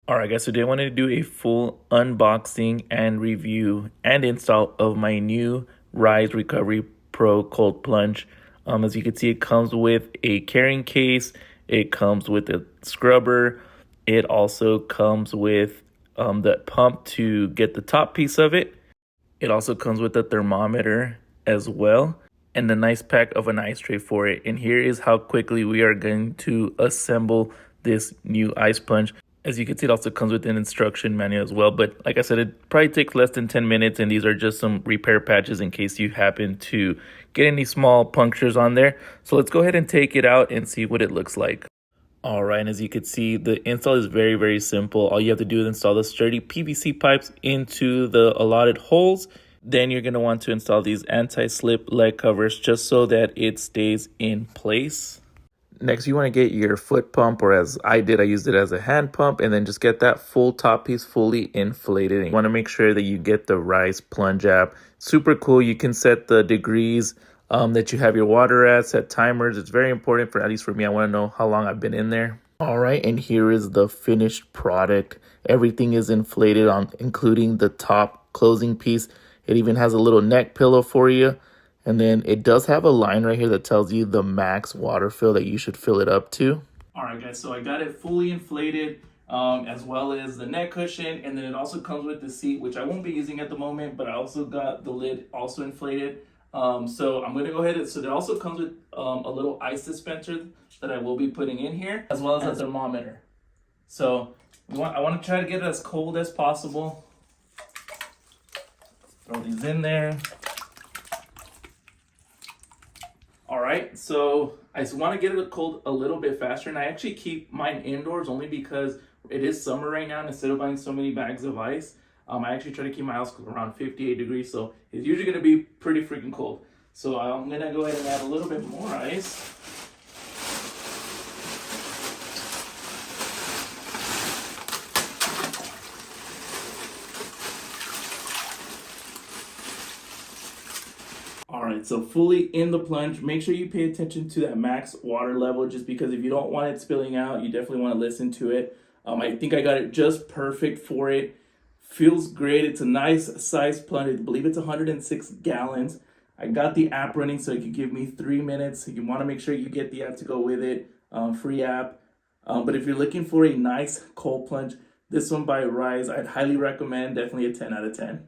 Alright guys, so today I wanted to do a full unboxing and review and install of my new Rise Recovery Pro Cold Plunge. As you can see, it comes with a carrying case, it comes with a scrubber, it also comes with the pump to get the top piece of it. It also comes with a thermometer as well, and a nice pack of an ice tray for it. And here is how quickly we are going to assemble this new ice plunge. As you can see, it also comes with an instruction manual as well. But like I said, it probably takes less than 10 minutes. And these are just some repair patches in case you happen to get any small punctures on there. So let's go ahead and take it out and see what it looks like. All right, and as you can see, the install is very, very simple. All you have to do is install the sturdy PVC pipes into the allotted holes. Then you're going to want to install these anti-slip leg covers just so that it stays in place. Next, you want to get your foot pump, or as I did, I used it as a hand pump, and then just get that full top piece fully inflated. You want to make sure that you get the Rise Plunge app. Super cool. You can set the degrees that you have your water at, set timers. It's very important for, at least for me, I want to know how long I've been in there. All right, and here is the finished product. Everything is inflated on, including the top closing piece. It even has a little neck pillow for you. And then it does have a line right here that tells you the max water fill that you should fill it up to. All right, guys, so I got it fully inflated, as well as the neck cushion. And then it also comes with the seat, which I won't be using at the moment, but I also got the lid also inflated. So I'm going to go ahead. So it also comes with a little ice dispenser that I will be putting in here, as well as a thermometer. So I want to try to get it as cold as possible. Throw these in there. All right, so I just want to get it cold a little bit faster, and I actually keep mine indoors only because it is summer right now, and instead of buying so many bags of ice, I actually try to keep my house around 58 degrees, so it's usually going to be pretty freaking cold. So I'm going to go ahead and add a little bit more ice. All right, so fully in the plunge. Make sure you pay attention to that max water level, just because if you don't want it spilling out, you definitely want to listen to it. I think I got it just perfect for it. Feels great. It's a nice size plunge. I believe it's 106 gallons. I got the app running so it could give me 3 minutes. You want to make sure you get the app to go with it, free app. But if you're looking for a nice cold plunge, this one by Rise, I'd highly recommend. Definitely a 10 out of 10.